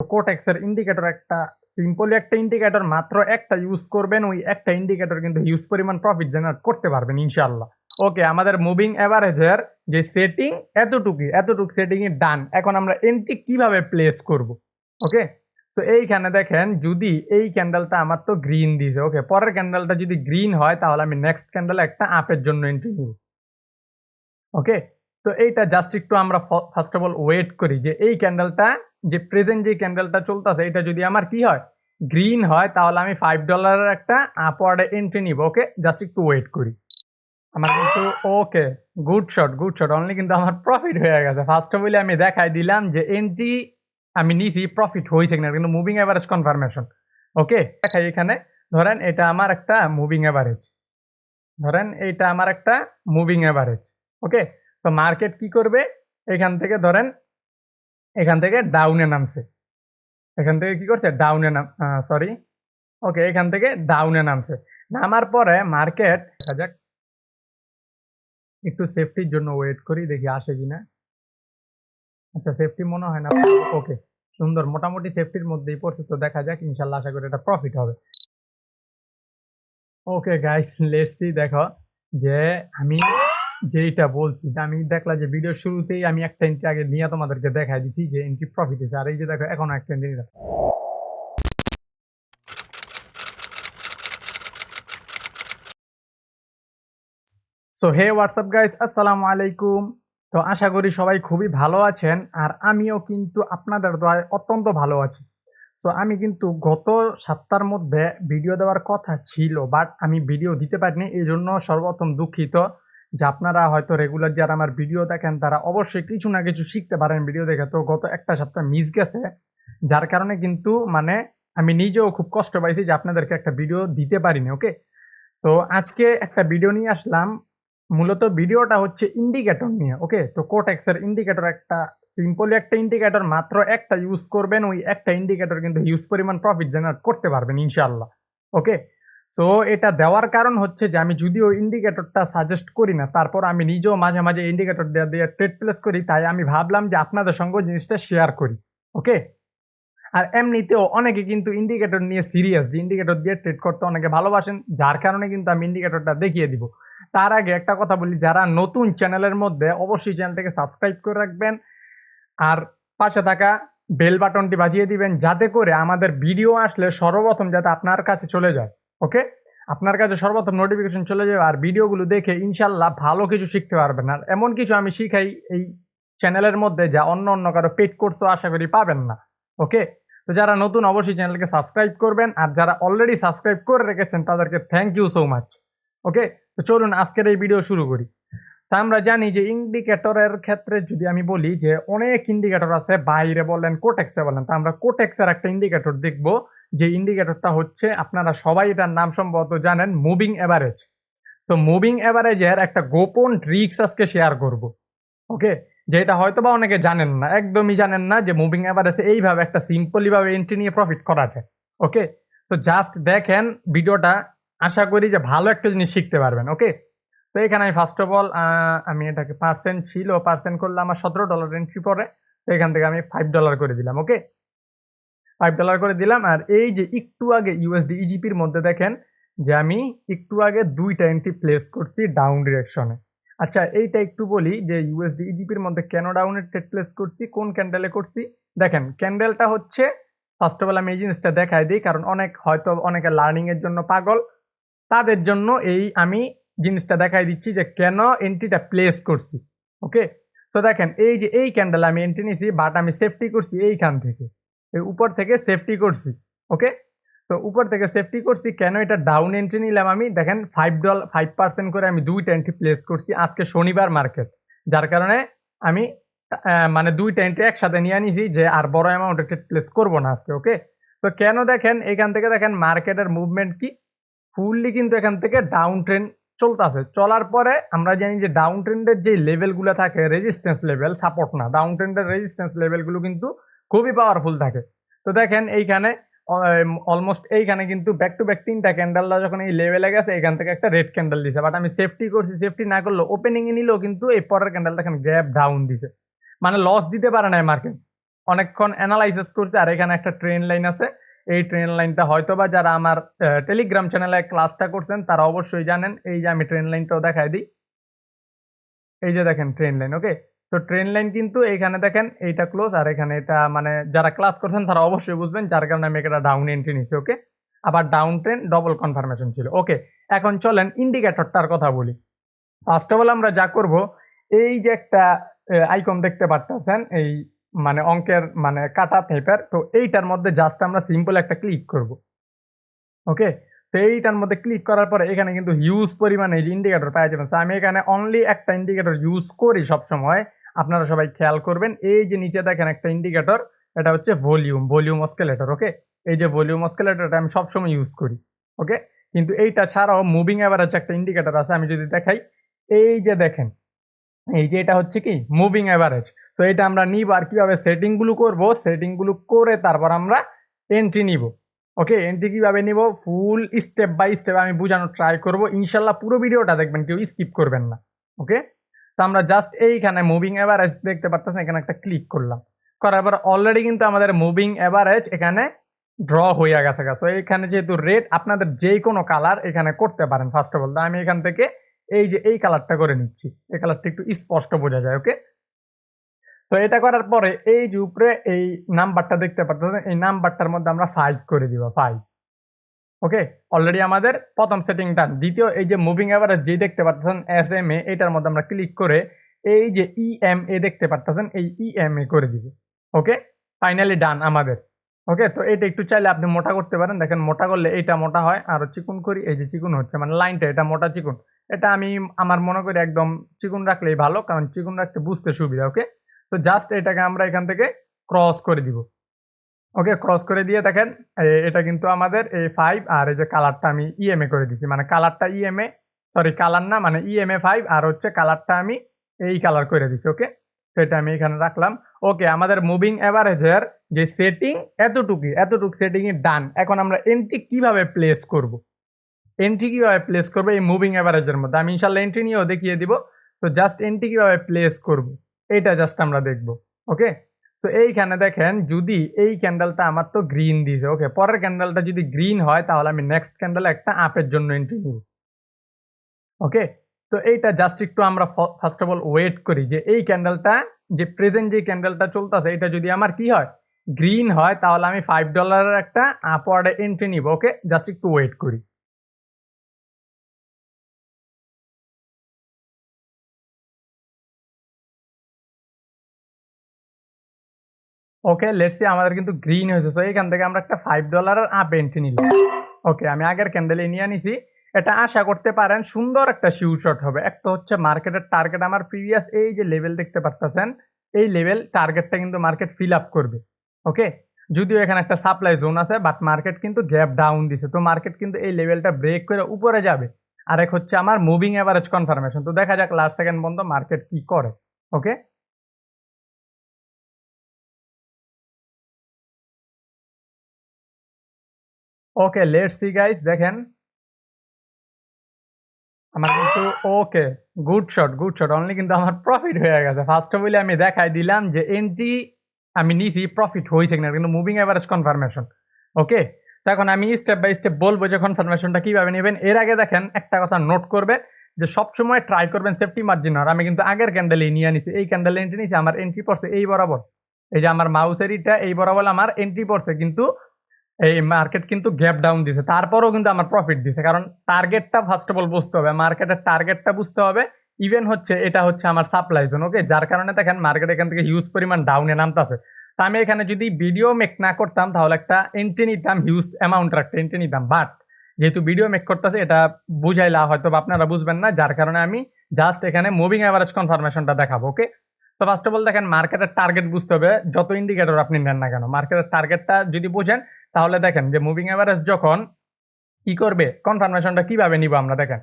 কোটেক্সের indicator একটা simply একটা indicator মাত্র একটা ইউজ করবেন, ওই একটা ইন্ডিকেটর কিন্তু হিউজ পরিমাণ প্রফিট জেনারেট করতে পারবেন ইনশাআল্লাহ। ওকে, আমাদের মুভিং এভারেজের যে সেটিং এতটুকু সেটিং এ ডান। এখন আমরা এন্ট্রি কিভাবে প্লেস করব? ওকে, তো এইখানে দেখেন যদি এই ক্যান্ডেলটা আমার তো গ্রিন দিয়েছে, ওকে, পরের ক্যান্ডেলটা যদি গ্রিন হয় তাহলে আমি নেক্সট ক্যান্ডেলে একটা আপের জন্য এন্ট্রি নিব। ওকে, তো এইটা জাস্ট একটু আমরা ফার্স্ট অফ অল ওয়েট করি যে এই ক্যান্ডেলটা, যে প্রেজেন্ট যে ক্যান্ডেলটা চলতেছে, এটা যদি আমার কি হয়, গ্রিন হয়, তাহলে আমি $5 একটা আপওয়ার্ডে এন্ট্রি নিব। ওকে, জাস্ট একটু ওয়েট করি। আমার কিন্তু ওকে, গুড শট অনলি, কিন্তু আমার প্রফিট হয়ে গেছে। ফার্স্ট অফ অল আমি দেখাই দিলাম যে এন্ট্রি আমি নিছি, প্রফিট হয়েছে কিনা, কিন্তু মুভিং এভারেজ কনফার্মেশন। ওকে, দেখাই এখানে, ধরেন এটা আমার একটা মুভিং এভারেজ, ওকে। তো মার্কেট কি করবে, এখান থেকে ধরেন এখান থেকে ডাউনে নামছে, এখান থেকে কি করছে, ডাউনে নাম সরি, ওকে, এখান থেকে ডাউনে নামছে। নামার পরে মার্কেট দেখা যাক, একটু সেফটির জন্য ওয়েট করি, দেখি আসে কিনা। আচ্ছা, সেফটি মনে হয় না। ওকে, সুন্দর, মোটামুটি সেফটির মধ্যেই পড়ছে, তো দেখা যাক, ইনশাল্লাহ আশা করি এটা প্রফিট হবে। Okay guys, let's see. দেখো যে আমি যেইটা বলছি, যে আমি দেখলাম যে ভিডিওর শুরুতেই আমি একটা এন্ট্রি আগে নিয়ে তোমাদেরকে দেখাই দিচ্ছি যে এন্ট্রি প্রফিট হয়েছে, আর এই যে দেখো এখনো একটা entry. So hey what's up guys, আসসালামু আলাইকুম। তো আশা করি সবাই খুবই ভালো আছেন, আর আমিও কিন্তু আপনাদের দোয়ায় অত্যন্ত ভালো আছি। সো আমি কিন্তু গত সপ্তাহের মধ্যে ভিডিও দেওয়ার কথা ছিল, বাট আমি ভিডিও দিতে পারিনি, এই জন্য সর্বপ্রথম দুঃখিত। যে আপনারা হয়তো রেগুলার যারা আমার ভিডিও দেখেন তারা অবশ্যই কিছু না কিছু শিখতে পারেন ভিডিও দেখে। তো গত একটা সপ্তাহ মিস গেছে, যার কারণে কিন্তু মানে আমি নিজেও খুব কষ্ট পাইছি যে আপনাদেরকে একটা ভিডিও দিতে পারিনি। ওকে, তো আজকে একটা ভিডিও নিয়ে আসলাম। মূলত ভিডিওটা হচ্ছে ইন্ডিকেটর নিয়ে। ওকে, তো কোটেক্সের ইন্ডিকেটর একটা সিম্পলি একটা ইন্ডিকেটর মাত্র একটা ইউজ করবেন, ওই একটা ইন্ডিকেটর কিন্তু হিউজ পরিমাণ প্রফিট জেনারেট করতে পারবেন ইনশাআল্লাহ। ওকে, তো এটা দেওয়ার কারণ হচ্ছে যে আমি যদিও ইন্ডিকেটরটা সাজেস্ট করি না, তারপর আমি নিজেও মাঝে মাঝে ইন্ডিকেটর দিয়ে ট্রেড প্লেস করি, তাই আমি ভাবলাম যে আপনাদের সঙ্গে জিনিসটা শেয়ার করি। ওকে, আর এমনিতেও অনেকে কিন্তু ইন্ডিকেটর নিয়ে সিরিয়াস, যে ইন্ডিকেটর দিয়ে ট্রেড করতে অনেকে ভালোবাসেন, যার কারণে কিন্তু আমি ইন্ডিকেটরটা দেখিয়ে দিব। তার আগে একটা কথা বলি, যারা নতুন চ্যানেলের মধ্যে অবশ্যই চ্যানেলটাকে সাবস্ক্রাইব করে রাখবেন, আর পাশে থাকা বেল বাটনটি বাজিয়ে দিবেন, যাতে করে আমাদের ভিডিও আসলে সর্বপ্রথম যাতে আপনার কাছে চলে যায়। ওকে, আপনার কাছে সর্বপ্রথম নোটিফিকেশন চলে যাবে, আর ভিডিওগুলো দেখে ইনশাল্লাহ ভালো কিছু শিখতে পারবেন। আর এমন কিছু আমি শিখাই এই চ্যানেলের মধ্যে যা অন্য কারো পেড কোর্সও আশা করি পাবেন না। ওকে, তো যারা নতুন অবশ্যই চ্যানেলকে সাবস্ক্রাইব করবেন, আর যারা অলরেডি সাবস্ক্রাইব করে রেখেছেন তাদেরকে থ্যাংক ইউ সো মাচ। ওকে, তো চলুন আজকের এই ভিডিও শুরু করি। তা আমরা জানি যে ইন্ডিকেটরের ক্ষেত্রে যদি আমি বলি যে অনেক ইন্ডিকেটর আছে, বাইরে বলেন কোটেক্সে বলেন, তা আমরা কোটেক্সের একটা ইন্ডিকেটর দেখব। যে ইন্ডিকেটরটা হচ্ছে, আপনারা সবাই এটার নাম সম্ভবত জানেন, মুভিং এভারেজ। তো মুভিং এভারেজের একটা গোপন ট্রিক্স আজকে শেয়ার করব। ওকে, যেটা হয়তো বা অনেকে জানেন না, একদমই জানেন না যে মুভিং এভারেজে এইভাবে একটা সিম্পলি ভাবে এন্ট্রি নিয়ে প্রফিট করা যায়। ওকে, তো জাস্ট দেখেন ভিডিওটা, আশা করি যে ভালো একটা জিনিস শিখতে পারবেন। ওকে, তো এখানে আমি ফার্স্ট অফ অল আমি এটাকে পার্সেন্ট ছিল, পার্সেন্ট করলে আমার $17 এন্ট্রি পড়ে, তো এখান থেকে আমি $5 করে দিলাম। ওকে, $5 করে দিলাম। আর এই যে একটু আগে ইউএসডি ইজিপির মধ্যে দেখেন যে আমি একটু আগে দুইটা এন্ট্রি প্লেস করছি ডাউন ডিরেকশনে। আচ্ছা, এইটা একটু বলি যে ইউএসডি ইজিপির মধ্যে কেন ডাউনের ট্রেড প্লেস করছি, কোন ক্যান্ডেলে করছি। দেখেন ক্যান্ডেলটা হচ্ছে, ফার্স্ট অফ অল আমি এই জিনিসটা দেখাই দিই, কারণ হয়তো অনেকে লার্নিং এর জন্য পাগল, তাদের জন্য এই আমি জিনিসটা দেখাই দিচ্ছি যে কেন এন্ট্রিটা প্লেস করছি। ওকে, তো দেখেন এই যে এই ক্যান্ডেল আমি এন্ট্রি নিছি, বাট আমি সেফটি করছি এইখান থেকে, এই উপর থেকে সেফটি করছি। ওকে, তো উপর থেকে সেফটি করছি, কেন এটা ডাউন এন্ট্রি নিলাম আমি, দেখেন $5 করে আমি দুইটা এন্ট্রি প্লেস করছি। আজকে শনিবার মার্কেট, যার কারণে আমি মানে দুইটা এন্ট্রি একসাথে নিয়ে নিছি, যে আর বড় অ্যামাউন্টে ট্রেড প্লেস করবো না আজকে। ওকে, তো কেন, দেখেন এখান থেকে দেখেন মার্কেটের মুভমেন্ট কি, ফুললি কিন্তু এখান থেকে ডাউন ট্রেন্ড চলতেছে। চলার পরে আমরা জানি যে ডাউন ট্রেন্ডের যে লেভেলগুলো থাকে, রেজিস্ট্যান্স লেভেল, সাপোর্ট না, ডাউন ট্রেন্ডের রেজিস্ট্যান্স লেভেলগুলো কিন্তু খুবই পাওয়ারফুল থাকে। তো দেখেন এইখানে অলমোস্ট এইখানে কিন্তু ব্যাক টু ব্যাক তিনটা ক্যান্ডেলটা যখন এই লেভেলে গেছে, এখান থেকে একটা রেড ক্যান্ডেল দিছে, বাট আমি সেফটি করছি, সেফটি না করলেও ওপেনিং এ নিলেও কিন্তু এই পরের ক্যান্ডেলটা এখানে গ্যাপ ডাউন দিছে, মানে লস দিতে পারে না মার্কেট। অনেকক্ষণ অ্যানালাইসিস করছি। আর এখানে একটা ট্রেন লাইন আছে। এই ট্রেন লাইনটা হয়তোবা যারা আমার টেলিগ্রাম চ্যানেলে ক্লাসটা করছেন তারা অবশ্যই জানেন। এই যে আমি ট্রেন লাইনটাও দেখায় দিই। এই যে দেখেন ট্রেন লাইন, ওকে? তো ট্রেন লাইন কিন্তু এইখানে দেখেন এইটা ক্লোজ, আর এখানে এটা মানে যারা ক্লাস করছেন তারা অবশ্যই বুঝবেন, যার কারণে আমি এটা ডাউন এন্ট্রি নিচ্ছি, ওকে? আবার ডাউন ট্রেন ডবল কনফার্মেশন ছিল, ওকে? এখন চলেন ইন্ডিকেটরটার কথা বলি। ফার্স্ট অফ অল আমরা যা করব, এই যে একটা আইকন দেখতে পারতেছেন, এই মানে অঙ্কের মানে কাটা টাইপের, তো এইটার মধ্যে জাস্ট আমরা সিম্পল একটা ক্লিক করব, ওকে? তো এইটার মধ্যে ক্লিক করার পরে এখানে কিন্তু হিউজ পরিমাণে এই যে ইন্ডিকেটর পাওয়া যাবেন। তো আমি এখানে অনলি একটা ইন্ডিকেটর ইউজ করি সবসময়। আপনারা সবাই খেয়াল করবেন। এই যে নিচে দেখেন একটা ইন্ডিকেটর, এটা হচ্ছে ভলিউম অসিলেটর, ওকে? এই যে ভলিউম অসিলেটরটা আমি সবসময় ইউজ করি, ওকে? কিন্তু এইটা ছাড়াও মুভিং এভারেজ একটা ইন্ডিকেটর আছে, আমি যদি দেখাই, এই যে দেখেন, এই যে এটা হচ্ছে কি মুভিং এভারেজ। তো এটা আমরা নিব, আর কিভাবে সেটিং গুলো করব, সেটিং গুলো করে তারপর আমরা এন্ট্রি নিব, ওকে? এন্ট্রি কিভাবে নিব ফুল স্টেপ বাই স্টেপ আমি বোঝানোর ট্রাই করব। ইনশাল্লাহ পুরো ভিডিওটা দেখবেন, কেউ স্কিপ করবেন না, ওকে? তো আমরা জাস্ট এইখানে মুভিং এভারেজ দেখতে পারতেছেন, এখানে একটা ক্লিক করলাম। করার পর অলরেডি কিন্তু আমাদের মুভিং এভারেজ এখানে ড্র হয়ে গেছে। তো এখানে যেহেতু রেড, আপনাদের যে কোনো কালার এখানে করতে পারেন। ফার্স্ট অফ অল আমি এখান থেকে এই যে এই কালারটা করে নিচ্ছি, এই কালারটা একটু স্পষ্ট বোঝা যায়, ওকে? তো এটা করার পরে এই যে উপরে এই নাম্বারটা দেখতে পাচ্ছেন, এই নাম্বারটার মধ্যে আমরা 5 করে দিব, 5, ওকে? অলরেডি আমাদের প্রথম সেটিং ডান। দ্বিতীয়, এই যে মুভিং এভারেজ যে দেখতে পাচ্ছেন SMA, এটার মধ্যে আমরা ক্লিক করে এই যে EMA দেখতে পাচ্ছেন, এই EMA করে দিব, ওকে? ফাইনালি ডান আমাদের, ওকে? তো এটা একটু চাইলে আপনি মোটা করতে পারেন। দেখেন মোটা করলে এইটা মোটা হয়, আর চিকুন করি, এই যে চিকুন হচ্ছে, মানে লাইনটা এটা মোটা চিকুন। এটা আমি আমার মনে করি একদম চিকুন রাখলেই ভালো, কারণ চিকুন রাখতে বুঝতে সুবিধা, ওকে? তো জাস্ট এটাকে আমরা এখান থেকে ক্রস করে দিব, ওকে? ক্রস করে দিয়ে দেখেন এটা কিন্তু আমাদের এই 5, আর এই যে কালারটা আমি EMA করে দিচ্ছি, মানে কালারটা EMA, সরি কালার না, মানে EMA 5, আর হচ্ছে কালারটা আমি এই কালার করে দিচ্ছি, ওকে? তো এটা আমি এখানে রাখলাম, ওকে? আমাদের মুভিং এভারেজের যে সেটিং এতটুকু সেটিং ই ডান। এখন আমরা এন্ট্রি কিভাবে প্লেস করব, এই মুভিং এভারেজের মধ্যে আমি ইনশাআল্লাহ এন্ট্রি নিয়েও দেখিয়ে দিব। তো জাস্ট এন্ট্রি কিভাবে প্লেস করব এটা জাস্ট আমরা দেখব, ওকে? তো এইখানে দেখেন, যদি এই ক্যান্ডেলটা আমার তো গ্রিন দিয়েছে, ওকে? পরের ক্যান্ডেলটা যদি গ্রিন হয় তাহলে আমি নেক্সট ক্যান্ডেলে একটা আপের জন্য এন্ট্রি নিব, ওকে? তো এইটা জাস্ট একটু আমরা ফার্স্ট অফ অল ওয়েট করি যে এই ক্যান্ডেলটা, যে প্রেজেন্ট যে ক্যান্ডেলটা চলতেছে, এটা যদি আমার কি হয় গ্রিন হয়, তাহলে আমি $5 একটা আপওয়ার্ডে এন্ট্রি নিব, ওকে? জাস্ট একটু ওয়েট করি। ওকে, লেটস সি আমাদের কিন্তু গ্রিন হয়েছে। সো এখান থেকে আমরা একটা $5 আপ এন্ট্রি নিলাম। ওকে, আমি আগের ক্যান্ডেলে নিয়ে নিছি। এটা আশা করতে পারেন সুন্দর একটা শিওর শট হবে। একটা হচ্ছে মার্কেটের টার্গেট, আমার প্রিভিয়াস এই যে লেভেল দেখতে পারতেছেন, এই লেভেল টার্গেটটা কিন্তু মার্কেট ফিল আপ করবে, ওকে? যদিও এখানে একটা সাপ্লাই জোন আছে, বাট মার্কেট কিন্তু গ্যাপ ডাউন দিছে। তো মার্কেট কিন্তু এই লেভেলটা ব্রেক করে উপরে যাবে। আরেক হচ্ছে আমার মুভিং এভারেজ কনফার্মেশন। তো দেখা যাক লাস্ট সেকেন্ড পর্যন্ত মার্কেট কি করে, ওকে? ওকে, লেটস সি গাইস, দেখেন আমার কিন্তু ওকে, গুড শট অনলি, কিন্তু আমার প্রফিট হয়ে গেছে। ফার্স্ট অফ অল আমি দেখাই দিলাম যে এন্ট্রি আমি নিছি, প্রফিট হইছে কিনা, কিন্তু মুভিং এভারেজ কনফার্মেশন, ওকে? তো এখন আমি স্টেপ বাই স্টেপ বলবো যে কনফার্মেশনটা কিভাবে নেবেন। এর আগে দেখেন একটা কথা নোট করবে, যে সবসময় ট্রাই করবেন সেফটি মার্জিন আর আমি কিন্তু আগের ক্যান্ডেলেই নিয়ে নিছি, এই ক্যান্ডেলে এন্ট্রি নিছি, আমার এন্ট্রি পড়ছে এই বরাবর, এই যে আমার মাউসের ইটা এই বরাবর আমার এন্ট্রি পড়ছে, কিন্তু এই মার্কেট কিন্তু গ্যাপ ডাউন দিছে। তারপরেও কিন্তু আমার প্রফিট দিছে। কারণ টার্গেটটা ফার্স্ট অফ অল বুঝতে হবে। মার্কেটের টার্গেটটা বুঝতে হবে। ইভেন হচ্ছে এটা হচ্ছে আমার সাপ্লাই জোন, ওকে? যার কারণে দেখেন মার্কেট এখান থেকে হিউজ পরিমাণ ডাউনে নামতাছে। তো আমি এখানে যদি ভিডিও মেক না করতাম তাহলে একটা এন্ট্রি নিতাম, হিউজ অ্যামাউন্টের একটা এন্ট্রি নিতাম। বাট যেহেতু ভিডিও মেক করতেছে, এটা বুঝাইলা হয়তো আপনারা বুঝবেন না। যার কারণে আমি জাস্ট এখানে মুভিং এভারেজ কনফার্মেশনটা দেখাবো, ওকে? তো ফার্স্ট অফ অল দেখেন মার্কেটের টার্গেট বুঝতে হবে। যত ইন্ডিকেটর আপনি নেন না কেন, মার্কেটের টার্গেটটা যদি বুঝেন তাহলে দেখেন যে মুভিং এভারেজ যখন কি করবে, কনফার্মেশনটা কিভাবে নিব আমরা, দেখেন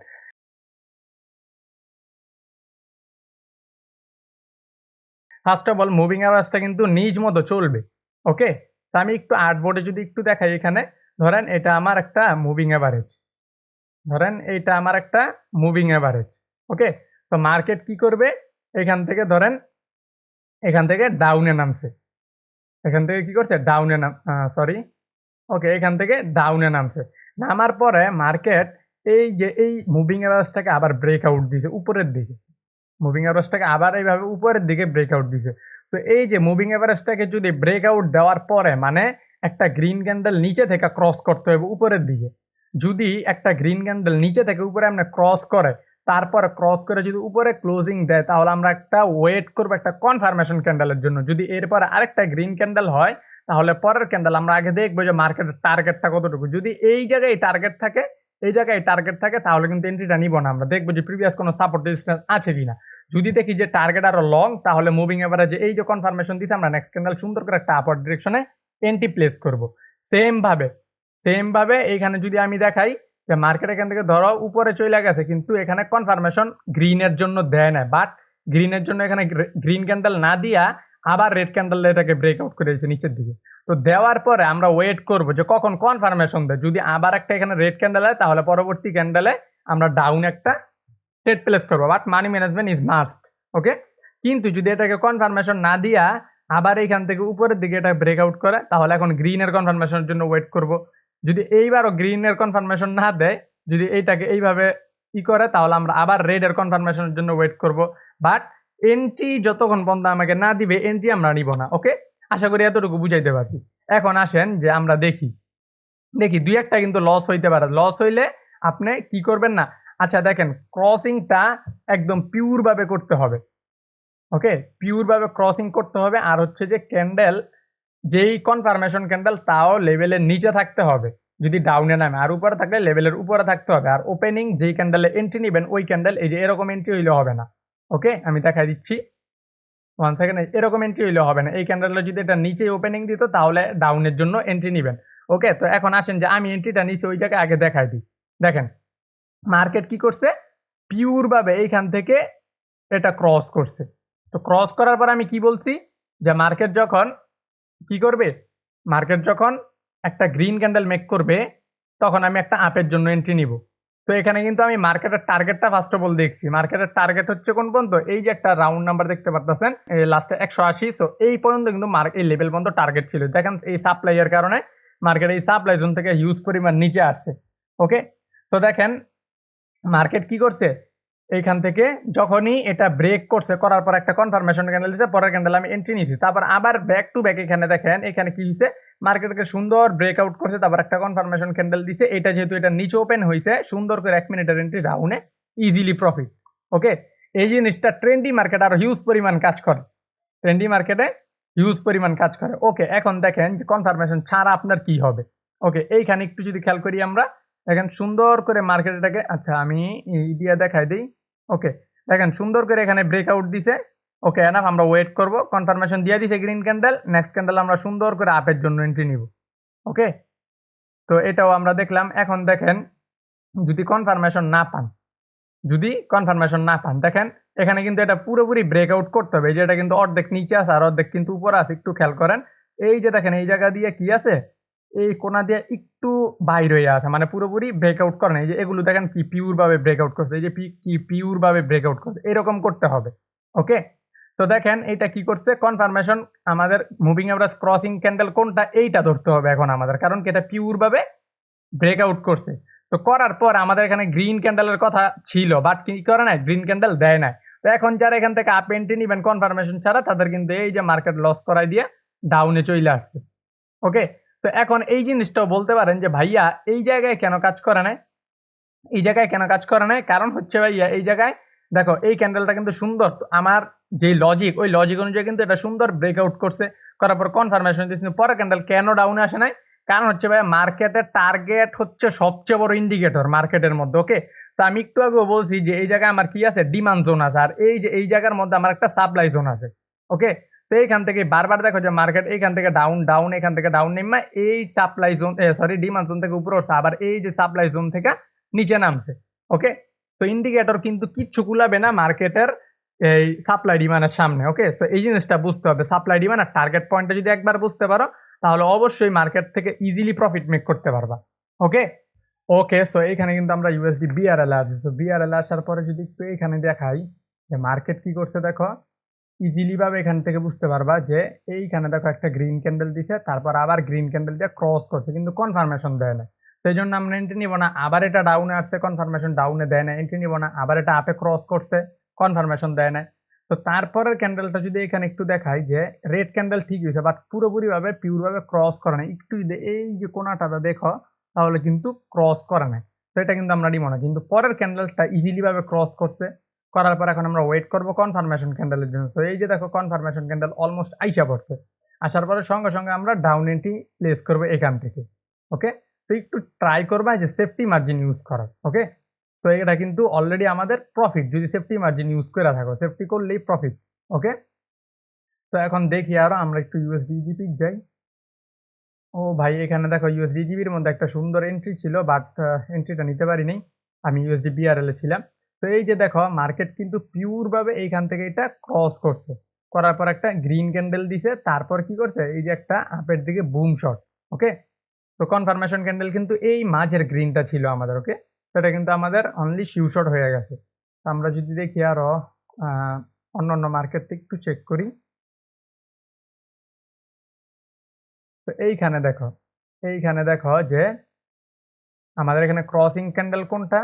ফার্স্ট অফ অল মুভিং এভারেজটা কিন্তু নিজ মতো চলবে, ওকে? তো আমি একটু আর্টবোর্ডে যদি একটু দেখাই, এখানে ধরেন এটা আমার একটা মুভিং এভারেজ, ধরেন এইটা আমার একটা মুভিং এভারেজ, ওকে? তো মার্কেট কি করবে, এখান থেকে ধরেন এখান থেকে ডাউনে নামছে, এখান থেকে কি করছে ডাউনে নাম, সরি, ওকে, এখান থেকে ডাউনে নামছে। নামার পরে মার্কেট এই যে এই মুভিং অ্যাভারেজটাকে আবার ব্রেকআউট দিছে উপরের দিকে। মুভিং অ্যাভারেজটাকে আবার এইভাবে উপরের দিকে ব্রেকআউট দিছে। তো এই যে মুভিং অ্যাভারেজটাকে যদি ব্রেকআউট দেওয়ার পরে মানে একটা গ্রিন ক্যান্ডেল নিচে থেকে ক্রস করতে হবে উপরের দিকে। যদি একটা গ্রিন ক্যান্ডেল নিচে থেকে উপরে আমরা ক্রস করে, তারপরে ক্রস করে যদি উপরে ক্লোজিং দেয়, তাহলে আমরা একটা ওয়েট করবো একটা কনফার্মেশন ক্যান্ডেলের জন্য। যদি এরপরে আরেকটা গ্রিন ক্যান্ডেল হয়, তাহলে পরের ক্যান্ডেল আমরা আগে দেখবো যে মার্কেটের টার্গেটটা কতটুকু। যদি এই জায়গায় টার্গেট থাকে, এই জায়গায় টার্গেট থাকে, তাহলে কিন্তু এন্ট্রিটা নিব না। আমরা দেখবো যে প্রিভিয়াস কোনো সাপোর্ট রেজিস্ট্যান্স আছে কিনা। যদি দেখি যে টার্গেট আরো লং, তাহলে মুভিং এভারেজে এই যে কনফার্মেশন দিতে আমরা নেক্সট ক্যান্ডেল সুন্দর করে একটা আপওয়ার্ড ডিরেকশনে এন্ট্রি প্লেস করব। সেম ভাবে এইখানে যদি আমি দেখাই যে মার্কেট এখান থেকে ধরো উপরে চলে গেছে, কিন্তু এখানে কনফার্মেশন গ্রিনের জন্য দেয় না, বাট গ্রিনের জন্য এখানে গ্রিন ক্যান্ডেল না দিয়া আবার রেড ক্যান্ডেল এটাকে ব্রেকআউট করে দিয়েছে নিচের দিকে। তো দেওয়ার পরে আমরা ওয়েট করব যে কখন কনফার্মেশন দেয়। যদি আবার একটা এখানে রেড ক্যান্ডেল হয়, তাহলে পরবর্তী ক্যান্ডেলে আমরা ডাউন একটা ট্রেড প্লেস করবো, but money management is must. Okay, কিন্তু যদি এটাকে কনফার্মেশন না দিয়া আবার এইখান থেকে উপরের দিকে এটা ব্রেকআউট করে, তাহলে এখন গ্রিনের কনফার্মেশনের জন্য ওয়েট করব। যদি এইবারও গ্রিনের কনফার্মেশন না দেয়, যদি এইটাকে এইভাবে করে, তাহলে আমরা আবার রেডের কনফার্মেশনের জন্য ওয়েট করব। বাট এন্ট্রি যতক্ষণ পর্যন্ত আমাকে না দিবে, এন্ট্রি আমরা নিব না। ওকে, আশা করি এতটুকু বুঝাইতে পারছি। এখন আসেন যে আমরা দেখি দুই একটা কিন্তু লস হইতে পারে। লস হইলে আপনি কি করবেন না, আচ্ছা দেখেন, ক্রসিংটা একদম পিওর ভাবে করতে হবে। ওকে, পিওর ভাবে ক্রসিং করতে হবে। আর হচ্ছে যে ক্যান্ডেল, যেই কনফার্মেশন ক্যান্ডেল, তাও লেভেলের নিচে থাকতে হবে। যদি ডাউনে নামে, আর উপরে থাকলে লেভেলের উপরে থাকতে হবে। আর ওপেনিং যেই ক্যান্ডেলে এন্ট্রি নেবেন, ওই ক্যান্ডেল এই যে এরকম এন্ট্রি হইলে হবে না। ওকে, আমি দেখাই দিচ্ছি, 1 সেকেন্ড। এরকম এন্ট্রি হইলে হবে না। এই ক্যান্ডেলটা যদি এটা নিচে ওপেনিং দিত, তাহলে ডাউনের জন্য এন্ট্রি নেবেন। ওকে, তো এখন আসেন যে আমি এন্ট্রিটা নিচে ওই জায়গায় আগে দেখাই দিই। দেখেন মার্কেট কি করছে, পিওর ভাবে এইখান থেকে এটা ক্রস করছে। তো ক্রস করার পর আমি কি বলছি যে মার্কেট যখন কি করবে, মার্কেট যখন একটা গ্রিন ক্যান্ডেল মেক করবে, তখন আমি একটা আপের জন্য এন্ট্রি নিব। তো এখানে কিন্তু আমি মার্কেটের টার্গেটটা ফার্স্ট অফ অল দেখছি। মার্কেটের টার্গেট হচ্ছে কোন পর্যন্ত, এই যে একটা রাউন্ড নাম্বার দেখতে পাচ্ছেন লাস্টে 180। সো এই পর্যন্ত কিন্তু এই লেভেল পর্যন্ত টার্গেট ছিল। দেখেন এই সাপ্লাইয়ের কারণে মার্কেট এই সাপ্লাই জোন থেকে হিউজ পরিমাণ নিচে আসছে। ওকে, তো দেখেন মার্কেট কি করছে, এইখান থেকে যখনই এটা ব্রেক করছে, করার পর একটা কনফার্মেশন ক্যান্ডেল দিচ্ছে, পরের ক্যান্ডেল আমি এন্ট্রি নিয়েছি। তারপর আবার ব্যাক টু ব্যাক এখানে দেখেন এখানে কি হয়েছে, মার্কেটকে সুন্দর ব্রেকআউট করছে, তারপর একটা কনফার্মেশন ক্যান্ডেল দিছে। এটা যেহেতু এটা নিচে ওপেন হয়েছে, সুন্দর করে 1 মিনিটের এন্ট্রি ডাউনে ইজিলি প্রফিট। ওকে, এই জিনিসটা ট্রেন্ডি মার্কেট আরো হিউজ পরিমাণ কাজ করে, ট্রেন্ডি মার্কেটে হিউজ পরিমাণ কাজ করে। ওকে, এখন দেখেন যে কনফার্মেশন ছাড়া আপনার কি হবে। ওকে, এইখানে একটু যদি খেয়াল করি আমরা, দেখেন সুন্দর করে মার্কেটটাকে, আচ্ছা আমি দিয়ে দেখাই দিই। ওকে, দেখেন সুন্দর করে এখানে ব্রেকআউট দিছে। ওকে, এনাফ, আমরা ওয়েট করব। কনফার্মেশন দিয়ে দিছে গ্রিন ক্যান্ডেল, নেক্সট ক্যান্ডেল আমরা সুন্দর করে আপের জন্য এন্ট্রি নিব। ওকে, তো এটাও আমরা দেখলাম। এখন দেখেন যদি কনফার্মেশন না পান, দেখেন এখানে কিন্তু এটা পুরোপুরি ব্রেকআউট করতে হবে। এই যে এটা কিন্তু অর্ধেক নিচে আছে আর অর্ধেক কিন্তু উপরে আছে, একটু খেয়াল করেন। এই যে দেখেন এই জায়গা দিয়ে কি আছে, এই কোনা দিয়ে একটু বাইর হয়ে আছে, মানে পুরোপুরি ব্রেকআউট করে না। এই যে এগুলো দেখেন কি পিওর ভাবে ব্রেকআউট করছে, এই যে কি পিওর ভাবে ব্রেকআউট করছে, এরকম করতে হবে। ওকে, তো দেখেন এটা কি করছে, কনফার্মেশন আমাদের মুভিং এভারেজ ক্রসিং ক্যান্ডেল কোনটা, এইটা ধরতে হবে এখন আমাদের, কারণ কি এটা পিওর ভাবে ব্রেকআউট করছে। তো করার পর আমাদের এখানে গ্রিন ক্যান্ডেলের কথা ছিল, বাট কি করে না, গ্রিন ক্যান্ডেল দেয় না। তো এখন যারা এখান থেকে আপ এন্ট্রি নিবেন কনফার্মেশন ছাড়া, তাদের কিন্তু এই যে মার্কেট লস করাই দিয়ে ডাউনে চলে আসছে। ওকে, তো এখন এই জিনিসটাও বলতে পারেন যে ভাইয়া এই জায়গায় কেন কাজ করে না, এই জায়গায় কেন কাজ করে না, কারণ হচ্ছে ভাইয়া এই জায়গায় দেখো এই ক্যান্ডেলটা কিন্তু সুন্দর, আমার যে লজিক, ওই লজিক অনুযায়ী কিন্তু এটা সুন্দর ব্রেকআউট করছে, করার পর কনফার্মেশন দিচ্ছে। পরে ক্যান্ডেল কেন ডাউনে আসে নাই, কারণ হচ্ছে ভাই মার্কেটের টার্গেট হচ্ছে সবচেয়ে বড় ইন্ডিকেটর মার্কেটের মধ্যে। ওকে, তো আমি একটু আগে বলছি যে এই জায়গায় আমার কি আছে, ডিমান্ড জোন আছে, আর এই যে এই জায়গার মধ্যে আমার একটা সাপ্লাই জোন আছে। ওকে, তো এইখান থেকে বারবার দেখো যে মার্কেট এইখান থেকে ডাউন ডাউন, এখান থেকে ডাউন নেমে এই supply zone, sorry demand zone থেকে উপরে উঠছে, আবার এই যে সাপ্লাই জোন থেকে নিচে নামছে। ওকে, তো ইন্ডিকেটর কিন্তু কিচ্ছু কুলাবে না মার্কেটের এই সাপ্লাই ডিমান্ডের সামনে। ওকে, তো এই জিনিসটা বুঝতে হবে, সাপ্লাই ডিমান্ড আর টার্গেট পয়েন্টটা যদি একবার বুঝতে পারো, তাহলে অবশ্যই মার্কেট থেকে ইজিলি প্রফিট মেক করতে পারবা। ওকে, সো এখানে কিন্তু আমরা ইউএসডি বিআরএল আসছে। সো বিআরএল আসার পরে যদি একটু এখানে দেখাই যে মার্কেট কি করছে, দেখো ইজিলি ভাবে এখান থেকে বুঝতে পারবা যে এইখানে দেখো একটা গ্রিন ক্যান্ডেল দিছে, তারপর আবার গ্রিন ক্যান্ডেল দিয়ে ক্রস করছে কিন্তু কনফার্মেশন দেয় না। সেই জন্য আমরা এন্ট্রি নিব না। আবার এটা ডাউনে আসছে, কনফার্মেশন ডাউনে দেয় না, এন্ট্রি নিব না। আবার এটা আপে ক্রস করছে, কনফার্মেশন দেয় না। তো তারপরের ক্যান্ডেলটা যদি এখানে একটু দেখাই যে রেড ক্যান্ডেল ঠিক হয়েছে বাট পুরোপুরি ভাবে পিওর ভাবে ক্রস করে না, একটু যদি এই যে কোনাটাতে দেখো তাহলে কিন্তু ক্রস করে না। তো এটা কিন্তু আমরা নিব না। কিন্তু পরের ক্যান্ডেলটা ইজিলি ভাবে ক্রস করছে, করার পর এখন আমরা ওয়েট করব কনফার্মেশন ক্যান্ডেলের জন্য। তো এই যে দেখো কনফার্মেশন ক্যান্ডেল অলমোস্ট আইসা পড়ছে। আসার পরে সঙ্গে সঙ্গে আমরা ডাউন এন্ট্রি প্লেস করব এখান থেকে। ওকে, তো একটু ট্রাই করবা যে সেফটি মার্জিন ইউজ করার। ওকে, তো এটা কিন্তু অলরেডি আমাদের প্রফিট যদি সেফটি মার্জিন ইউজ করে থাকো, সেফটি করলেই প্রফিট। ওকে, তো এখন দেখি আরো আমরা একটু ইউএসডি জিবি যাই। ও ভাই, এখানে দেখো ইউএসডি জিবির মধ্যে একটা সুন্দর এন্ট্রি ছিল বাট এন্ট্রিটা নিতে পারিনি, আমি ইউএসডি বিআরএল এ ছিলাম। তো এই যে দেখো মার্কেট কিন্তু পিওর ভাবে এইখান থেকে এটা ক্রস করছে, করার পর একটা গ্রিন ক্যান্ডেল দিছে, তারপর কি করছে এই যে একটা আপের দিকে বুম শট। ওকে, তো কনফার্মেশন ক্যান্ডেল কিন্তু এই মাঝের গ্রিনটা ছিল আমাদের। ওকে, সেটা কিন্তু আমাদের অনলি শিউ শট হয়ে গেছে। তো আমরা যদি দেখি আরো অন্য অন্য মার্কেট থেকে একটু চেক করি। তো এইখানে দেখো যে আমাদের এখানে ক্রসিং ক্যান্ডেল কোনটা,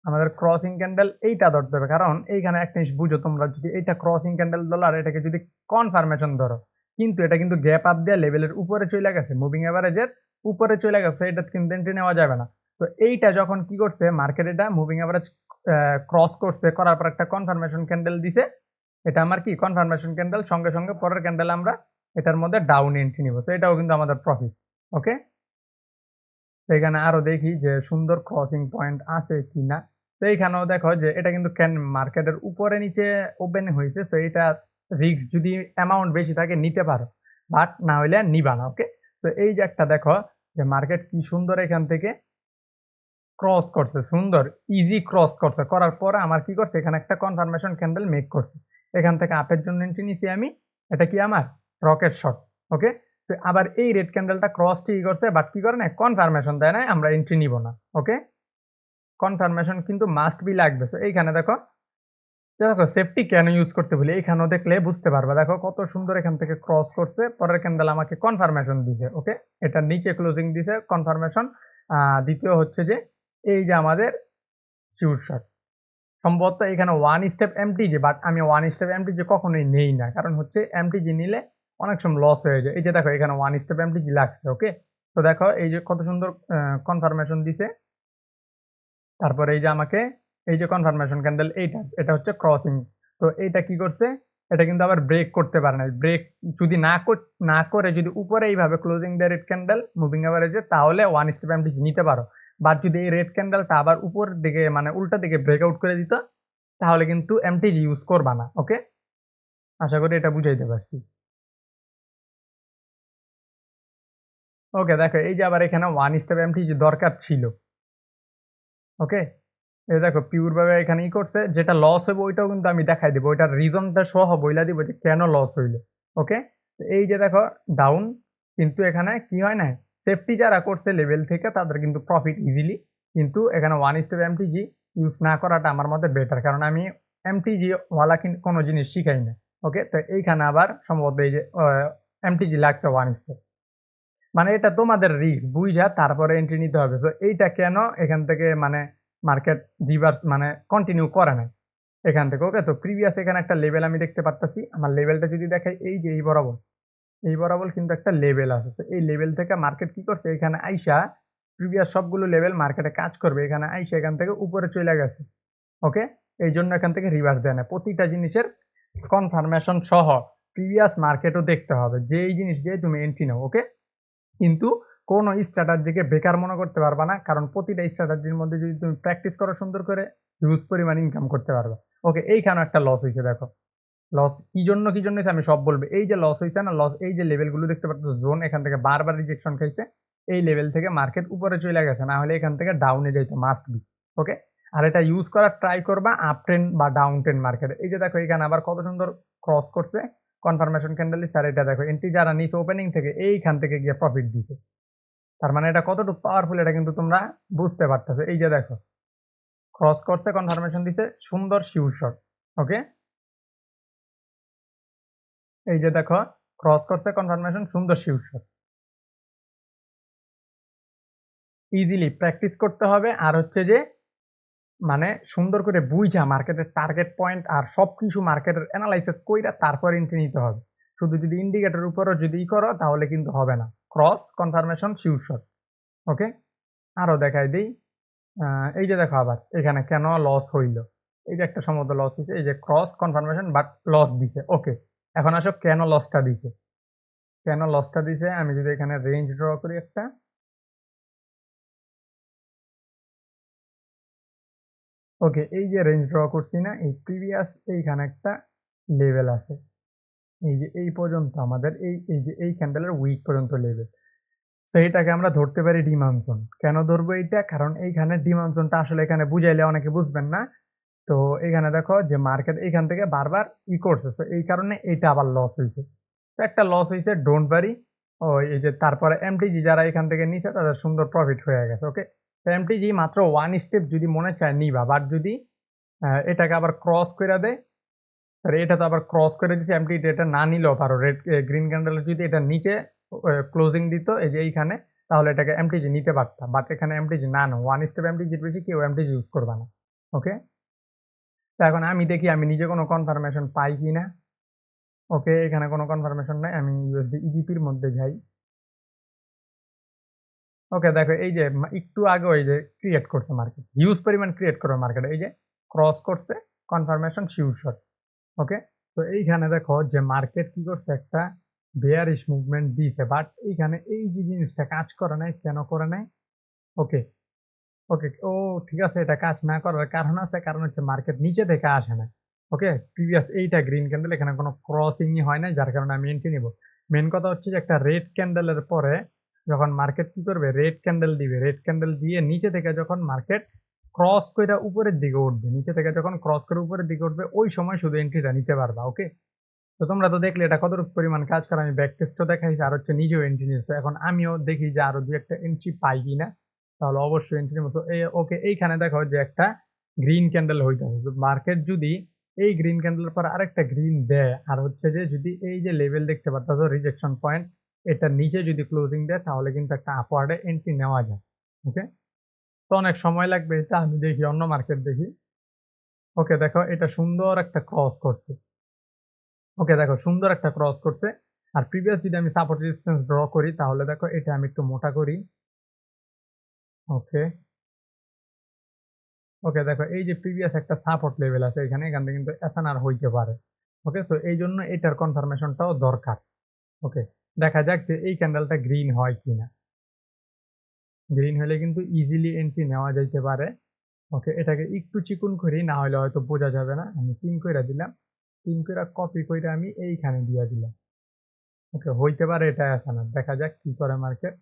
আমাদের ক্রসিং ক্যান্ডেল এইটা ধরতে হবে। কারণ এইখানে একটা জিনিস বুঝো তোমরা, যদি এইটা ক্রসিং ক্যান্ডেল ধরো আর এটাকে যদি কনফার্মেশন ধরো, কিন্তু এটা কিন্তু গ্যাপ আপ দিয়ে লেভেলের উপরে চলে গেছে, মুভিং এভারেজের উপরে চলে গেছে, এটা কিন্তু এন্ট্রি নেওয়া যাবে না। তো এইটা যখন কি করছে মার্কেট, এটা মুভিং এভারেজ ক্রস করছে, করার পর একটা কনফার্মেশন ক্যান্ডেল দিছে, এটা আমার কি কনফার্মেশন ক্যান্ডেল, সঙ্গে সঙ্গে পরের ক্যান্ডেল আমরা এটার মধ্যে ডাউন এন্ট্রি নিব। তো এটাও কিন্তু আমাদের প্রফিট। ওকে, এখানে আরো দেখি যে সুন্দর ক্রসিং পয়েন্ট আছে কিনা। তো এইখানেও দেখো যে এটা কিন্তু মার্কেটের উপরে নিচে ওপেন হয়েছে। তো এটা রিস্ক যদি অ্যামাউন্ট বেশি থাকে নিতে পারো, বাট না হইলে নিবা না। ওকে, তো এই যে একটা দেখো যে মার্কেট কি সুন্দর এখান থেকে ক্রস করছে, সুন্দর ইজি ক্রস করছে, করার পর আমার কি করছে এখানে একটা কনফার্মেশন ক্যান্ডেল মেক করছে, এখান থেকে আপের জন্য এন্ট্রি নিছি আমি। এটা কি আমার রকেট শট। ওকে, তো আবার এই রেড ক্যান্ডেলটা ক্রস ঠিক করছে বাট কি করে না, কনফার্মেশন দেয় না, আমরা এন্ট্রি নিব না। ওকে, কনফার্মেশন কিন্তু মাস্ট বি লাগবে। তো এইখানে দেখো দেখো সেফটি কেন ইউজ করতে বলি, এইখানেও দেখলে বুঝতে পারবা। দেখো কত সুন্দর এখান থেকে ক্রস করছে, পরের ক্যান্ডেল আমাকে কনফার্মেশন দিছে। ওকে, এটা নিচে ক্লোজিং দিছে কনফার্মেশন। দ্বিতীয় হচ্ছে যে এই যে আমাদের শিওর শট, সম্ভবত এখানে ওয়ান স্টেপ এমটিজি, বাট আমি ওয়ান স্টেপ এমটিজি কখনোই নেই না। কারণ হচ্ছে এমটিজি নিলে অনেক সময় লস হয়ে যায়। এই যে দেখো এখানে ওয়ান স্টেপ এমটিজি লাগছে। ওকে, তো দেখো এই যে কত সুন্দর কনফার্মেশন দিছে, তারপরে এই যে আমাকে এই যে কনফার্মেশন ক্যান্ডেল এইটা, এটা হচ্ছে ক্রসিং। তো এইটা কি করছে, এটা কিন্তু আবার ব্রেক করতে পারে না। ব্রেক যদি না করে যদি উপরে এইভাবে ক্লোজিং দেয় রেড ক্যান্ডেল মুভিং এভারেজে, তাহলে ওয়ান স্টেপ এমটিজি নিতে পারো। বাট যদি এই রেড ক্যান্ডেলটা আবার উপর দিকে মানে উল্টা দিকে ব্রেকআউট করে দিত, তাহলে কিন্তু এমটিজি ইউজ করবা না। ওকে, আশা করি এটা বুঝাইতে পারছি। ওকে, দেখো এই যে আবার এখানে ওয়ান স্টেপ এমটিজি দরকার ছিল। ওকে, এই দেখো পিওর ভাবে এখানে ই করছে, যেটা লস হবে ওইটাও কিন্তু আমি দেখাই দিব, ওইটার রিজনটা সহ বইলা দিব যে কেন লস হইলো। ওকে, এই যে দেখো ডাউন, কিন্তু এখানে কি হয় না, সেফটি যারা করছে লেভেল থেকে তাদের কিন্তু প্রফিট ইজিলি। কিন্তু এখানে ওয়ান স্টেপ এমটিজি ইউজ না করাটা আমার মতে বেটার, কারণ আমি এমটিজি ওয়ালা কোনো জিনিস শিখাই না। ওকে, তো এইখানে আবার সম্ভবত এই যে এমটিজি লাগছে ওয়ান স্টেপ, মানে এটা তোমাদের রিস্ক বুঝা তারপরে এন্ট্রি নিতে হবে। তো এইটা কেন এখান থেকে মানে মার্কেট রিভার্স মানে কন্টিনিউ করে নাই এখান থেকে। ওকে, তো প্রিভিয়াস এখানে একটা লেভেল আমি দেখতে পারতাছি, আমার লেভেলটা যদি দেখাই এই যে এই বরাবর কিন্তু একটা লেভেল আছে। তো এই লেভেল থেকে মার্কেট কি করছে, এখানে আইসা প্রিভিয়াস সবগুলো লেভেল মার্কেটে কাজ করবে, এখানে আইসা এখান থেকে উপরে চলে গেছে। ওকে, এই জন্য এখান থেকে রিভার্স দেয় না। প্রতিটা জিনিসের কনফার্মেশন সহ প্রিভিয়াস মার্কেটও দেখতে হবে, যে এই জিনিস দিয়ে তুমি এন্ট্রি নাও। ওকে, কিন্তু কোন স্ট্র্যাটেজিকে বেকার মনে করতে পারবা না, কারণ প্রতিটা স্ট্র্যাটেজির মধ্যে যদি তুমি প্র্যাকটিস করো সুন্দর করে, হিউজ পরিমাণ ইনকাম করতে পারবা। ওকে, এইখানে একটা লস হয়েছে। দেখো লস কি জন্য হয়েছে আমি সব বলবো। এই যে লস হয়েছে না, লস এই যে লেভেলগুলো দেখতে পাচ্ছ জোন, এখান থেকে বারবার রিজেকশন খাইছে, এই লেভেল থেকে মার্কেট উপরে চলে গেছে, না হলে এখান থেকে ডাউনে যাইতো মাস্ট বি। ওকে, আর এটা ইউজ করার ট্রাই করবা আপ ট্রেন্ড বা ডাউন ট্রেন্ড মার্কেটে। এই যে দেখো এখানে আবার কত সুন্দর ক্রস করছে কনফার্মেশন ক্যান্ডেল, স্যার এটা দেখো এন্ট্রি যারা নিচে ওপেনিং থেকে এইখান থেকে গিয়ে প্রফিট দিছে, তার মানে এটা কতটুকু পাওয়ারফুল এটা কিন্তু তোমরা বুঝতে পারতেছো। এই যে দেখো ক্রস করছে, কনফার্মেশন দিছে, সুন্দর শিওর শট। ওকে, এই যে দেখো ক্রস করছে কনফার্মেশন সুন্দর শিওর। ইজিলি প্র্যাকটিস করতে হবে আর হচ্ছে যে মানে সুন্দর করে বুইঝা মার্কেটের টার্গেট পয়েন্ট আর সবকিছু মার্কেটের এনালাইসিস কইরা তারপর এন্ট্রি নিতে হবে। শুধু যদি ইন্ডিকেটর উপরও যদি করো তাহলে কিন্তু হবে না। Cross confirmation sure shot. Okay? আরো দেখাই দেই। আ এই যে দেখো আবার এখানে কেন লস হইল? এই যে একটা সম্ভবত লস হইছে। এই যে ক্রস কনফার্মেশন বাট লস দিছে। ওকে। এখন আসো কেন লসটা দিছে? কেন লসটা দিছে? আমি যদি এখানে রেঞ্জ ড্র করি একটা। ওকে, এই যে রেঞ্জ ড্র করছি না? এই প্রিভিয়াস এইখানে একটা লেভেল আছে। এই যে এই পর্যন্ত আমাদের এই যে এই ক্যান্ডেলের উইক পর্যন্ত লেভেল। সো এটাকে আমরা ধরতে পারি ডিমান্ড জোন। কেন ধরবো এইটা? কারণ এইখানে ডিমান্ড জোনটা আসলে এখানে বুঝাইলে অনেকে বুঝবেন না। তো এখানে দেখো যে মার্কেট এইখান থেকে বারবার করছে। সো এই কারণে এইটা আবার লস হইছে। তো একটা লস হইছে ডোন্ট ওয়ারি। এই যে তারপরে এমটিজি যারা এখান থেকে নিছে তাদের সুন্দর প্রফিট হয়ে গেছে। ওকে? তো এমটিজি মাত্র 1 স্টেপ যদি মনে চায় নিবা। বাট যদি এটাকে আবার ক্রস কইরা দেয়, আর এটা তো আবার ক্রস করে দিছে এমটিটি এটা না নিলেও পারো। গ্রিন ক্যান্ডেলের যদি এটার নিচে ক্লোজিং দিত এই যে এইখানে তাহলে এটাকে এমটিজি নিতে পারতা। বাট এখানে এমটিজি না, 1 স্টেপ এমটিজির বেশি কেউ এমটিজি ইউজ করবা না। ওকে? তো এখন আমি দেখি আমি নিজে কোনো কনফার্মেশন পাই কিনা। ওকে, এখানে কোনো কনফার্মেশন নাই। আমি ইউএসডি ইজিপির মধ্যে যাই। ওকে, দেখো এই যে একটু আগেও এই যে ক্রিয়েট করছে মার্কেট। হিউজ পরিমাণ ক্রিয়েট করবে মার্কেট। এই যে ক্রস করছে কনফার্মেশন শিওর শট। ওকে? তো এইখানে দেখো যে মার্কেট কি করছে একটা বেয়ারিশ মুভমেন্ট দিছে। বাট এইখানে এই যে জিনিসটা কাজ করে নাই, কেন করে নাই? ওকে, ওকে। ঠিক আছে, এটা কাজ না করার কারণ আছে। কারণ হচ্ছে মার্কেট নিচে থেকে আসে নাই। ওকে? প্রিভিয়াস এইটা গ্রিন ক্যান্ডেল এখানে কোনো ক্রসিংই হয় নাই যার কারণে আমি এন্ট্রি নিবো। মেইন কথা হচ্ছে যে একটা রেড ক্যান্ডেলের পরে যখন মার্কেট কি করবে? রেড ক্যান্ডেল দিবে। রেড ক্যান্ডেল দিয়ে নিচে থেকে যখন মার্কেট ক্রস কইরা উপরের দিকে উঠবে, নিচে থেকে যখন ক্রস করে উপরের দিকে উঠবে ওই সময় শুধু এন্ট্রিটা নিতে পারবা। ওকে? তো তোমরা তো দেখলে এটা কতটুকু পরিমাণ কাজ করে। আমি ব্যাক টেস্টও দেখাইছি আর হচ্ছে নিজেও এন্ট্রি নিয়েছি। এখন আমিও দেখি যে আরো ২-১ টা এন্ট্রি পাই কিনা। তাহলে অবশ্যই এন্ট্রি নিবো। তো ওকে, এইখানে দেখো যে একটা গ্রিন ক্যান্ডেল হইতাছে। তো মার্কেট যদি এই গ্রিন ক্যান্ডেলের পর আরেকটা গ্রিন দেয় আর হচ্ছে যে যদি এই যে লেভেল দেখতে পারতাছো রিজেকশন পয়েন্ট এটার নিচে যদি ক্লোজিং দেয় তাহলে কিন্তু একটা আপওয়ার্ড এ এন্ট্রি নেওয়া যায়। ওকে? তো অনেক সময় লাগবে এটা আমি দেখি অন্য মার্কেট দেখি। ওকে, দেখো এটা সুন্দর একটা ক্রস করছে। ওকে, দেখো সুন্দর একটা ক্রস করছে। আর প্রিভিয়াস যদি আমি সাপোর্ট রেজিস্ট্যান্স ড্র করি তাহলে দেখো এটা আমি একটু মোটা করি। ওকে, ওকে, দেখো এই যে প্রিভিয়াস একটা সাপোর্ট লেভেল আছে এখানে, এখান থেকে কিন্তু এসএনআর হইতে পারে। ওকে, তো এইজন্য এটার কনফার্মেশনটাও দরকার। ওকে, দেখা যাক যে এই ক্যান্ডেলটা গ্রিন হয় কিনা। গ্রিন হলে কিন্তু ইজিলি এন্ট্রি নেওয়া যাইতে পারে। ওকে, এটাকে একটু চিকুন করি না হলে হয়তো বোঝা যাবে না। আমি পিন কইরা দিলাম। পিন কইরা কপি কইরা আমি এইখানে দিয়া দিলাম। ওকে, হইতে পারে এটা এসএনআর। দেখা যাক কি করে মার্কেট।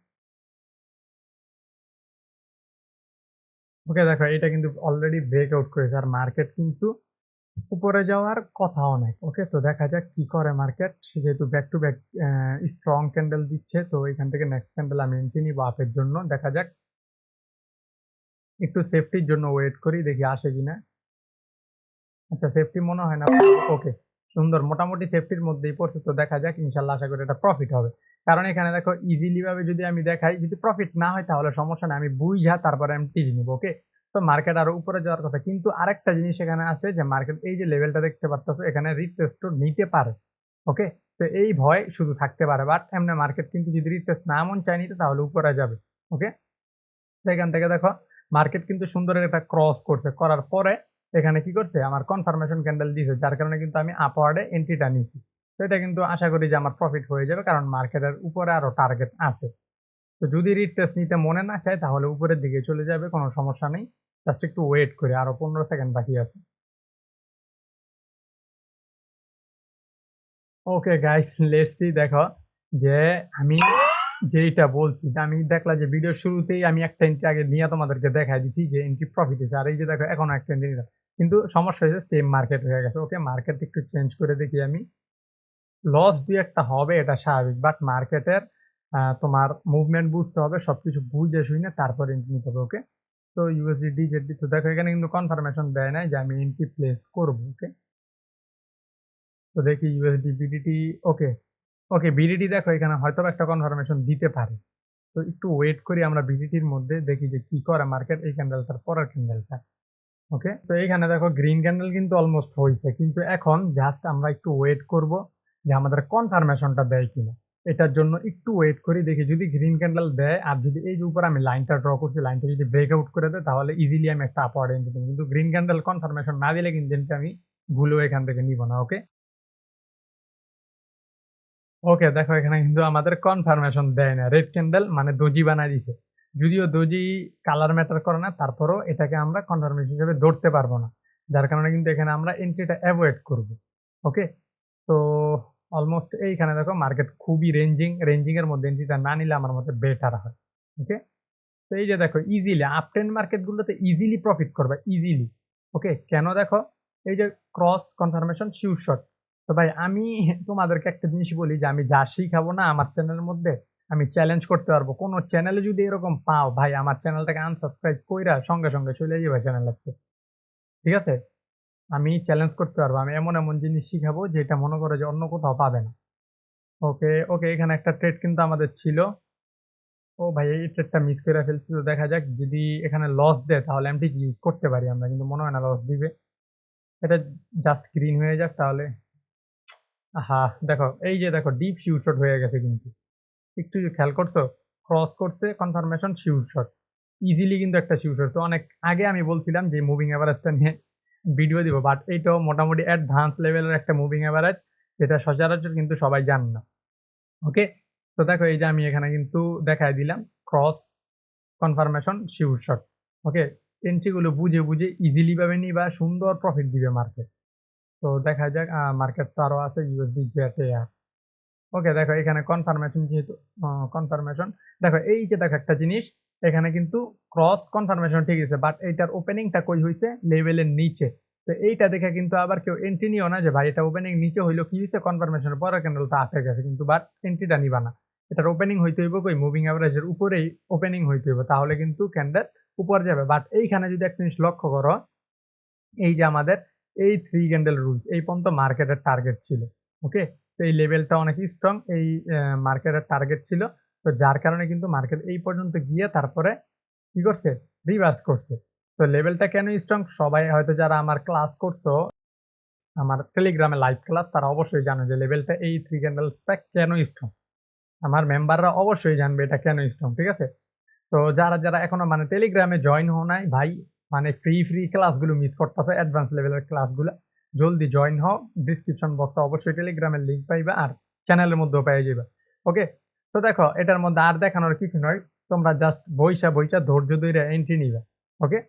ওকে, দেখো এটা কিন্তু অলরেডি ব্রেকআউট করেছে আর মার্কেট কিন্তু উপরে যাওয়ার কথা অনেক। ওকে, তো দেখা যাক কি করে মার্কেট। সে যেহেতু back to back strong candle দিচ্ছে তো এখান থেকে নেক্সট ক্যান্ডেল আমি এন্ট্রি নিবো আপের জন্য। দেখা যাক। একটু সেফটির জন্য ওয়েট করি দেখি আসে কিনা। আচ্ছা, সেফটি মনে হয় না। ওকে, সুন্দর মোটামুটি সেফটির মধ্যেই পড়ছে। তো দেখা যাক, ইনশাআল্লাহ আশা করি এটা প্রফিট হবে। কারণ এখানে দেখো ইজিলি ভাবে যদি আমি দেখাই, যদি প্রফিট না হয় তাহলে সমস্যা নাই। আমি বুইঝা তারপরে আমি টিজি নিবো। ওকে? তো মার্কেট আরো উপরে যাওয়ার কথা। কিন্তু আরেকটা জিনিস এখানে আছে যে মার্কেট এই যে লেভেলটা দেখতে পারতেছো এখানে রিট্রেসও নিতে পারে। ওকে? তো এই ভয় শুধু থাকতে পারে। বাট এমনি মার্কেট কিন্তু যদি রিট্রেস না মন চায় নিতে তাহলে উপরে যাবে। ওকে? তো এখান থেকে দেখো মার্কেট কিন্তু সুন্দর একটা ক্রস করছে। করার পরে এখানে কি করছে? আমার কনফার্মেশন ক্যান্ডেল দিছে। যার কারণে কিন্তু আমি আপওয়ার্ড এ এন্ট্রিটা নিছি। তো এটা কিন্তু আশা করি যে আমার প্রফিট হয়ে যাবে। কারণ মার্কেটের উপরে আরো টার্গেট আছে। তো যদি রিট্রেস নিতে মনে না চায় তাহলে উপরের দিকে চলে যাবে। কোনো সমস্যা নেই। জাস্ট একটু ওয়েট করি। আরো ১৫ সেকেন্ড বাকি আছে। Okay guys, let's see. দেখো যে আমি যেইটা বলছি যে আমি দেখলা যে ভিডিওর শুরুতেই আমি একটা এন্ট্রি আগে নিয়ে তোমাদেরকে দেখায় দিছি যে এন্ট্রি প্রফিট হইছে। আর এই যে দেখো এখনো একটা এন্ট্রি নিলাম। কিন্তু সমস্যা হয়েছে সেম মার্কেট হয়ে গেছে। ওকে, মার্কেট একটু চেঞ্জ করে দেখি আমি। লস ২-১ টা হবে এটা স্বাভাবিক। বাট মার্কেটের তোমার মুভমেন্ট বুঝতে হবে। সবকিছু বুঝে শুইনে তারপর এন্ট্রি নিতে হবে। ওকে? তো ইউএসডি, জেডি তো দেখো এখানে কিন্তু কনফার্মেশন দেয় নাই যে আমি এন্ট্রি প্লেস করব। ওকে? তো দেখি ইউএসডি বিডিটি। ওকে, ওকে বিডিটি দেখো এখানে হয়তোবা একটা কনফার্মেশন দিতে পারে। তো একটু ওয়েট করি আমরা বিডিটির মধ্যে দেখি যে কি করে মার্কেট এই ক্যান্ডেলটার পরের ক্যান্ডেলটা। ওকে, তো এইখানে দেখো গ্রিন ক্যান্ডেল কিন্তু অলমোস্ট হইছে। কিন্তু এখন জাস্ট আমরা একটু ওয়েট করব যে আমাদের কনফার্মেশনটা দেয় কিনা। এটার জন্য একটু ওয়েট করি দেখি যদি গ্রিন ক্যান্ডেল দেয় আর যদি এই যে উপরে আমি লাইনটা ড্র করছি লাইনটা যদি ব্রেকআউট করে দেয় তাহলে ইজিলি আমি একটা আপওয়ার্ড এন্ট্রি দেব। কিন্তু গ্রিন ক্যান্ডেল কনফার্মেশন না দিলে কিন্তু এন্ট্রি আমি ভুলেও এখান থেকে নিব না। ওকে? ওকে দেখো এখানে কিন্তু আমাদের কনফার্মেশন দেয় না। রেড ক্যান্ডেল মানে দোজি বানায় দিছে। যদিও দোজি কালার ম্যাটার করে না তারপরেও এটাকে আমরা কনফার্মেশন হিসেবে ধরতে পারবো না। যার কারণে কিন্তু এখানে আমরা এন্ট্রিটা এভয়েড করব। ওকে? তো অলমোস্ট এইখানে দেখো মার্কেট খুবই রেঞ্জিং এর মধ্যে এন্ট্রিটা না নিলে আমার মতে বেটার হয়। ওকে? তো এই যে দেখো ইজিলি আপ ট্রেন্ড মার্কেট গুলোতে ইজিলি প্রফিট করবা ইজিলি। ওকে? কেন দেখো এই যে ক্রস কনফার্মেশন শিওর শট। তো ভাই আমি তোমাদেরকে একটা জিনিস বলি যে আমি যা শিখাবো না আমার চ্যানেলের মধ্যে আমি চ্যালেঞ্জ করতে পারবো। কোন চ্যানেলে যদি এরকম পাও ভাই আমার চ্যানেলটাকে আনসাবস্ক্রাইব কইরা সঙ্গে চলে যাবা চ্যানেলটাতে। ঠিক আছে? আমি চ্যালেঞ্জ করতে পারবো। আমি এমন জিনিস শিখাবো যেটা মনে করো যে অন্য কোথাও পাবে না। ওকে এখানে একটা ট্রেড কিন্তু আমাদের ছিল। ও ভাই এই ট্রেডটা মিস করে ফেলছি। তো দেখা যাক যদি এখানে লস দেয় তাহলে এমটিকে ইউজ করতে পারি আমরা। কিন্তু মনে হয় না লস দিবে। এটা জাস্ট গ্রিন হয়ে যাক তাহলে। আহা! দেখো এই যে দেখো ডিপ শিওর শট হয়ে গেছে কিন্তু। একটু খেয়াল করছো? ক্রস করছে কনফার্মেশন শিওর শট। ইজিলি কিন্তু একটা শিওর শট। তো অনেক আগে আমি বলছিলাম যে মুভিং এভারেজটা নিয়ে ভিডিও দিব। বাট এইটাও মোটামুটি অ্যাডভান্স লেভেলের একটা মুভিং এভারেজ যেটা সচরাচর কিন্তু সবাই জানে না। ওকে? তো দেখো এই যে আমি এখানে কিন্তু দেখায় দিলাম ক্রস কনফার্মেশন শিওর শট। ওকে? এন্ট্রি গুলো বুঝে ইজিলি ভাবে নিবা সুন্দর প্রফিট দিবে মার্কেট। তো দেখা যাক মার্কেট তো আরো আছে ইউএসডি, জেট, ওকে দেখো এখানে কনফার্মেশন যেহেতু কনফার্মেশন দেখো এই যে দেখো একটা জিনিস এখানে কিন্তু ক্রস কনফার্মেশন ঠিক আছে বাট এইটার ওপেনিংটা কই হইছে লেভেলের নিচে। তো এইটা দেখে কিন্তু আবার কেউ এন্ট্রি নিও না যে ভাই এটা ওপেনিং নিচে হইলো কি হইছে কনফার্মেশনের পরে ক্যান্ডেলটা আসে গেছে কিন্তু বাট এন্ট্রিটা নিবা না। এটার ওপেনিং হইতে হইব কই মুভিং এভারেজের উপরেই ওপেনিং হইতে হইব তাহলে কিন্তু ক্যান্ডেল উপর যাবে। বাট এইখানে যদি একটা জিনিস লক্ষ্য করো এই যে আমাদের এই 3 ক্যান্ডেল রুলস এই পর্যন্ত মার্কেটের টার্গেট ছিল। ওকে? তো এই লেভেলটা অনেক স্ট্রং এই মার্কেটের টার্গেট ছিল। তো যার কারণে কিন্তু মার্কেট এই পর্যন্ত গিয়ে তারপরে কি করছে? রিভার্স করছে। তো লেভেলটা কেন স্ট্রং? সবাই হয়তো যারা আমার ক্লাস করছো, আমার টেলিগ্রামে লাইভ ক্লাস তারা অবশ্যই জানে যে লেভেলটা এই 3 ক্যান্ডেলসটা কেন স্ট্রং। আমার মেম্বাররা অবশ্যই জানবে এটা কেন স্ট্রং। ঠিক আছে? তো যারা এখনো মানে টেলিগ্রামে জয়েন হও নাই ভাই মানে ফ্রি ক্লাসগুলো মিস করতেছো অ্যাডভান্স লেভেলের ক্লাসগুলা। জলদি জয়েন হও। ডেসক্রিপশন বক্সে অবশ্যই টেলিগ্রামের লিংক পাইবা আর চ্যানেলের মধ্যেও পেয়ে যাবা। ওকে? তো দেখো এটার মধ্যে আর দেখানোর কিছু নয়। তোমরা জাস্ট বইসা ধৈর্য ধইরা এন্ট্রি নিবা। ওকে?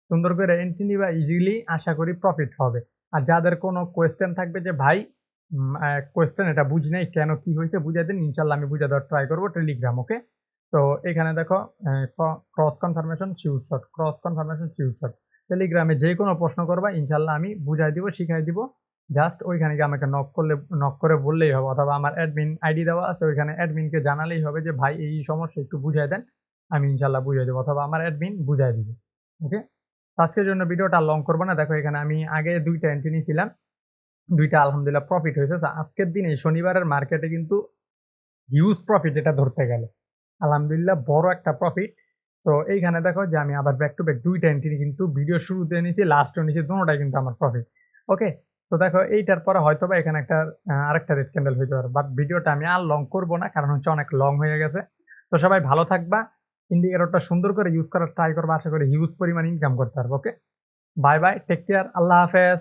সুন্দর করে এন্ট্রি নিবা ইজিলি আশা করি প্রফিট হবে। আর যাদের কোনো কোয়েশ্চেন থাকবে যে ভাই কোয়েশ্চেন এটা বুঝি নাই কেন কি হইছে বুঝাই দেন ইনশাআল্লাহ আমি বুঝা দেওয়ার ট্রাই করব টেলিগ্রাম। ওকে? তো এখানে দেখো cross confirmation sure shot, cross confirmation sure shot. টেলিগ্রামে যে কোনো প্রশ্ন করবা ইনশাআল্লাহ আমি বুঝাই দিব, শিখাই দিব। জাস্ট ওইখানে গিয়ে আমাকে নক করে বললেই হবে অথবা আমার অ্যাডমিন আইডি দেওয়া আছে ওইখানে অ্যাডমিনকে জানালেই হবে যে ভাই এই সমস্যা একটু বুঝাই দেন। আমি ইনশাআল্লাহ বুঝাই দেব অথবা আমার অ্যাডমিন বুঝাই দিবে। ওকে? আজকের জন্য ভিডিওটা আর লং করব না। দেখো এখানে আমি আগে ২ টা এন্ট্রি নিয়েছিলাম। ২ টা আলহামদুলিল্লাহ প্রফিট হয়েছে। তো আজকের দিনে শনিবারের মার্কেটে কিন্তু হিউজ প্রফিট এটা ধরতে গেলে। আলহামদুলিল্লাহ বড় একটা প্রফিট। তো এইখানে দেখো যে আমি আবার ব্যাক টু ব্যাক ২ টা এন্ট্রি কিন্তু ভিডিও শুরুতে নিছি, লাস্টেও নিছি দোনোটাই কিন্তু আমার প্রফিট। ওকে? তো দেখো এইটার পরে হয়তোবা এখানে একটা আরেকটা রেড ক্যান্ডেল হইতে পারে। বাট ভিডিওটা আমি আর লং করব না কারণ হচ্ছে অনেক লং হয়ে গেছে। তো সবাই ভালো থাকবা। ইন্ডিকেটরটা সুন্দর করে ইউজ করার ট্রাই করবা। আশা করি হিউজ পরিমাণ ইনকাম করতে পারবো। ওকে? Bye, take care. আল্লাহ হাফেজ।